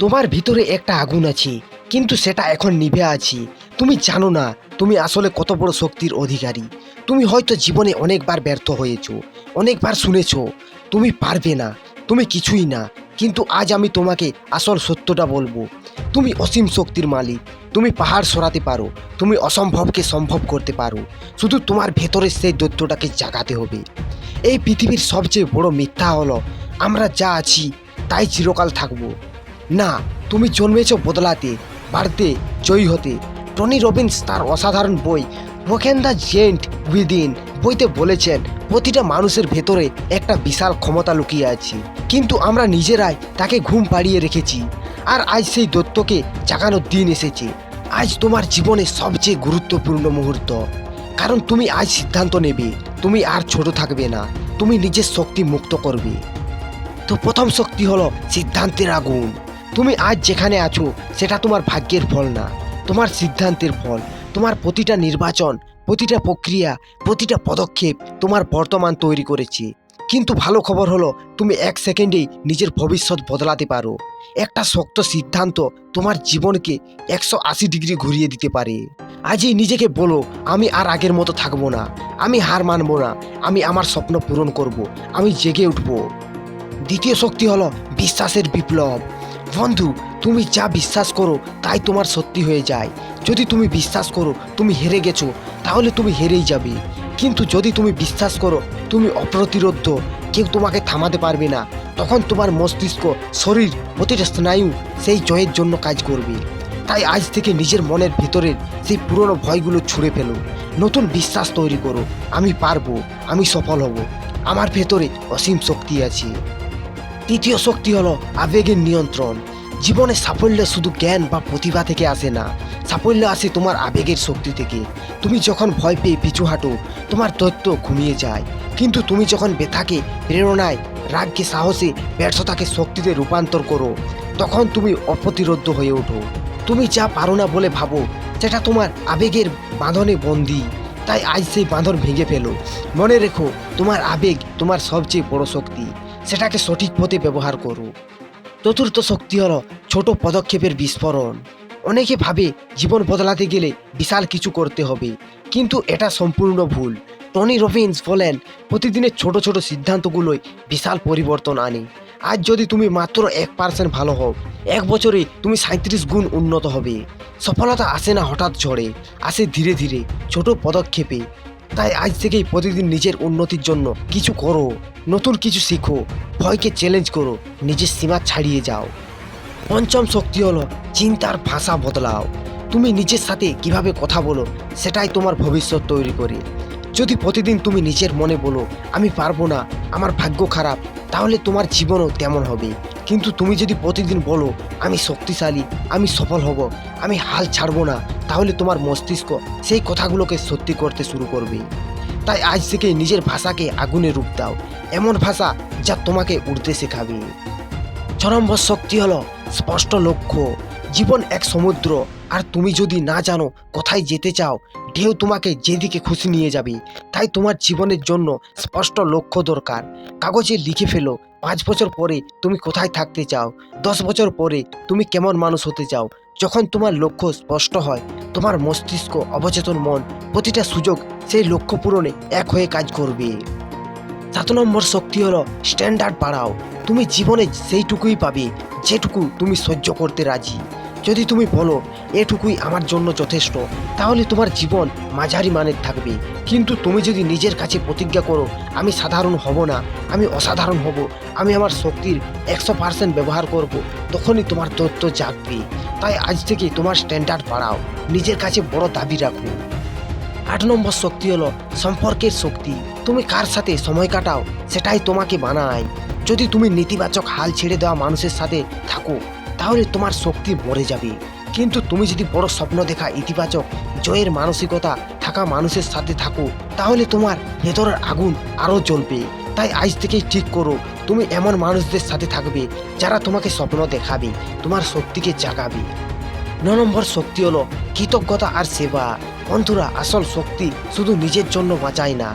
তোমার ভিতরে একটা আগুন আছে, কিন্তু সেটা এখন নিভে আছে। তুমি জানো না তুমি আসলে কত বড় শক্তির অধিকারী। তুমি হয়তো জীবনে অনেকবার ব্যর্থ হয়েছো, অনেকবার শুনেছো তুমি পারবে না, তুমি কিছুই না। কিন্তু আজ আমি তোমাকে আসল সত্যটা বলবো। তুমি অসীম শক্তির মালিক। তুমি পাহাড় সরাতে পারো, তুমি অসম্ভবকে সম্ভব করতে পারো। শুধু তোমার ভেতরের সেই দৈত্যটাকে জাগাতে হবে। এই পৃথিবীর সবচেয়ে বড় মিথ্যা হলো আমরা যা আছি তাই চিরকাল থাকবো। না, তুমি জন্মেছো বদলাতে, বাড়তে, জয়ী হতে। টনি রবিন্স তার অসাধারণ বই ব্রোকেন দ্য জেন্ট উইদিন বইতে বলেছেন, প্রতিটা মানুষের ভেতরে একটা বিশাল ক্ষমতা লুকিয়ে আছে, কিন্তু আমরা নিজেরাই তাকে ঘুম পাড়িয়ে রেখেছি। আর আজ সেই দৈত্যকে জাগানোর দিন এসেছে। আজ তোমার জীবনে সবচেয়ে গুরুত্বপূর্ণ মুহূর্ত, কারণ তুমি আজ সিদ্ধান্ত নেবে। তুমি আর ছোট থাকবে না, তুমি নিজের শক্তি মুক্ত করবে। তো প্রথম শক্তি হলো সিদ্ধান্তের আগুন। তুমি আজ যেখানে আছো সেটা তোমার ভাগ্যের ফল না, তোমার সিদ্ধান্তের ফল। তোমার প্রতিটা নির্বাচন, প্রতিটা প্রক্রিয়া, প্রতিটা পদক্ষেপ তোমার বর্তমান তৈরি করেছে। কিন্তু ভালো খবর হলো তুমি 1 সেকেন্ডেই নিজের ভবিষ্যৎ বদলাতে পারো। একটা শক্ত সিদ্ধান্ত তোমার জীবনকে 180 ডিগ্রি ঘুরিয়ে দিতে পারে। আজই নিজেকে বলো, আমি আর আগের মতো থাকবো না, আমি হার মানবো না, আমি আমার স্বপ্ন পূরণ করব, আমি জেগে উঠবো। দ্বিতীয় শক্তি হলো বিশ্বাসের বিপ্লব। বন্ধু, তুমি যা বিশ্বাস করো তাই তোমার সত্যি হয়ে যায়। যদি তুমি বিশ্বাস করো তুমি হেরে গেছো, তাহলে তুমি হেরেই যাবে। কিন্তু যদি তুমি বিশ্বাস করো তুমি অপ্রতিরোধ্য, কেউ তোমাকে থামাতে পারবে না, তখন তোমার মস্তিষ্ক, শরীর, প্রতিটা স্নায়ু সেই জয়ের জন্য কাজ করবে। তাই আজ থেকে নিজের মনের ভিতরের সেই পুরনো ভয়গুলো ছুঁড়ে ফেলো। নতুন বিশ্বাস তৈরি করো, আমি পারবো, আমি সফল হব, আমার ভেতরে অসীম শক্তি আছে। তৃতীয় শক্তি হলো আবেগের নিয়ন্ত্রণ। জীবনে সাফল্য শুধু জ্ঞান বা প্রতিভা থেকে আসে না, সাফল্য আসে তোমার আবেগের শক্তি থেকে। তুমি যখন ভয় পেয়ে পিছু হাঁটো তোমার দৈত্য ঘুমিয়ে যায়, কিন্তু তুমি যখন ব্যথাকে প্রেরণায়, রাগকে সাহসে, ব্যর্থতাকে শক্তিতে রূপান্তর করো, তখন তুমি অপ্রতিরোধ্য হয়ে ওঠো। তুমি যা পারো না বলে ভাবো সেটা তোমার আবেগের বাঁধনে বন্দী। তাই আজ সেই বাঁধন ভেঙে ফেলো। মনে রেখো, তোমার আবেগ তোমার সবচেয়ে বড় শক্তি, সেটাকে সঠিক পথে ব্যবহার করো। চতুর্থ শক্তি হলো ছোট পদক্ষেপের বিস্ফোরণ। অনেকে ভাবে জীবন বদলাতে গেলে বিশাল কিছু করতে হবে, কিন্তু এটা সম্পূর্ণ ভুল। টনি রবিন্স বলেন, প্রতিদিনের ছোট ছোট সিদ্ধান্তগুলোই বিশাল পরিবর্তন আনে। আজ যদি তুমি মাত্র 1% ভালো হও, 1 বছরে তুমি 37 গুণ উন্নত হবে। সফলতা আসে না হঠাৎ ঝড়ে, আসে ধীরে ধীরে, ছোট পদক্ষেপে। তাই আজ থেকেই প্রতিদিন নিজের উন্নতির জন্য কিছু করো, নতুন কিছু শিখো, ভয়কে চ্যালেঞ্জ করো, নিজের সীমা ছাড়িয়ে যাও। পঞ্চম শক্তি হলো চিন্তার ভাষা বদলাও। তুমি নিজের সাথে কিভাবে কথা বলো সেটাই তোমার ভবিষ্যৎ তৈরি করে। যদি প্রতিদিন তুমি নিজের মনে বলো, আমি পারবো না, আমার ভাগ্য খারাপ, তাহলে তোমার জীবনও তেমন হবে। কিন্তু তুমি যদি প্রতিদিন বলো, আমি শক্তিশালী, আমি সফল হব, আমি হাল ছাড়বো না, তাহলে তোমার মস্তিষ্ক সেই কথাগুলোকে সত্যি করতে শুরু করবে। তাই আজ থেকে নিজের ভাষাকে আগুনে রূপ দাও, এমন ভাষা যা তোমাকে উড়তে শেখাবে। 6 নম্বর শক্তি হলো স্পষ্ট লক্ষ্য। জীবন এক সমুদ্র, আর তুমি যদি না জানো কোথায় যেতে চাও, ঢেউ তোমাকে যেদিকে খুশি নিয়ে যাবে। তাই তোমার জীবনের জন্য স্পষ্ট লক্ষ্য দরকার। কাগজে লিখে ফেলো, 5 বছর পরে তুমি কোথায় থাকতে চাও, 10 বছর পরে তুমি কেমন মানুষ হতে চাও। যখন তোমার লক্ষ্য স্পষ্ট হয়, তোমার মস্তিষ্ক, অবচেতন মন প্রতিটা সুযোগ সেই লক্ষ্য পূরণে এক হয়ে কাজ করবে। 7 নম্বর শক্তি হলো স্ট্যান্ডার্ড বাড়াও। তুমি জীবনে সেইটুকুই পাবে যেটুকু তুমি সহ্য করতে রাজি। যদি তুমি বলো এটুকুই আমার জন্য যথেষ্ট, তাহলে তোমার জীবন মাঝারি মানের থাকবে। কিন্তু তুমি যদি নিজের কাছে প্রতিজ্ঞা করো, আমি সাধারণ হব না, আমি অসাধারণ হব, আমি আমার শক্তির 100% ব্যবহার করব, তখনই তোমার দৈত্য জাগবে। তাই আজ থেকে তোমার স্ট্যান্ডার্ড বাড়াও, নিজের কাছে বড় দাবি রাখো। 8 নম্বর শক্তি হলো সম্পর্কের শক্তি। তুমি কার সাথে সময় কাটাও সেটাই তোমাকে বানায়। যদি তুমি নেতিবাচক হাল ছেড়ে দেওয়া মানুষের সাথে থাকো, তাহলে তোমার শক্তি মরে যাবে। কিন্তু তুমি যদি বড় স্বপ্ন দেখা, ইতিবাচক, জয়ের মানসিকতা থাকা মানুষের সাথে থাকো, তাহলে তোমার ভেতরের আগুন আরও জ্বলবে। তাই আজ থেকেই ঠিক করো, তুমি এমন মানুষদের সাথে থাকবে যারা তোমাকে স্বপ্ন দেখাবে, তোমার শক্তিকে জাগাবে। 9 নম্বর শক্তি হলো কৃতজ্ঞতা আর সেবা। বন্ধুরা, আসল শক্তি শুধু নিজের জন্য বাঁচায় না।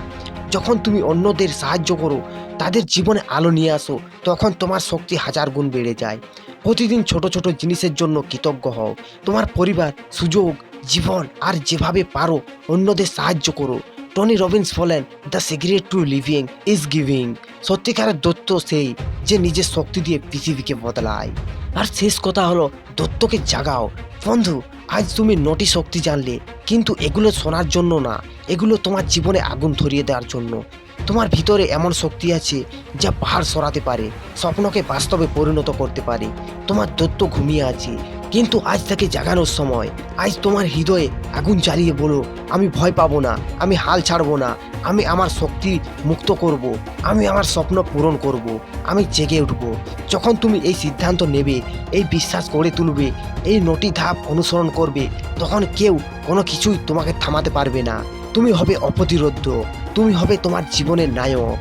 যখন তুমি অন্যদের সাহায্য করো, তাদের জীবনে আলো নিয়ে আসো, তখন তোমার শক্তি 1000 গুণ বেড়ে যায়। প্রতিদিন ছোট ছোট জিনিসের জন্য কৃতজ্ঞ হও। তোমার পরিবার, সুযোগ, জীবন আর যেভাবে পারো অন্যদের সাহায্য করো। টনি রবিন্স বলেন, the secret two living is giving. সত্যিকারের দত্ত সেই যে নিজের শক্তি দিয়ে পৃথিবীকে বদলায়। আর শেষ কথা হলো, দত্তকে জাগাও। বন্ধু, আজ তুমি নটি শক্তি জানলে, কিন্তু এগুলো শোনার জন্য না, এগুলো তোমার জীবনে আগুন ধরিয়ে দেওয়ার জন্য। তোমার ভিতরে এমন শক্তি আছে যা পাহাড় সরাতে পারে, স্বপ্নকে বাস্তবে পরিণত করতে পারে। তোমার দত্ত ঘুমিয়ে আছে, কিন্তু আজ তাকে জাগানোর সময়। আজ তোমার হৃদয়ে আগুন জ্বালিয়ে বলো, আমি ভয় পাবো না, আমি হাল ছাড়বো না, আমি আমার শক্তি মুক্ত করব, আমি আমার স্বপ্ন পূরণ করব, আমি জেগে উঠব। যখন তুমি এই সিদ্ধান্ত নেবে, এই বিশ্বাস গড়ে তুলবে, এই নটি ধাপ অনুসরণ করবে, তখন কেউ কোনো কিছুই তোমাকে থামাতে পারবে না। তুমি হবে অপ্রতিরোধ্য, তুমি হবে তোমার জীবনের নায়ক।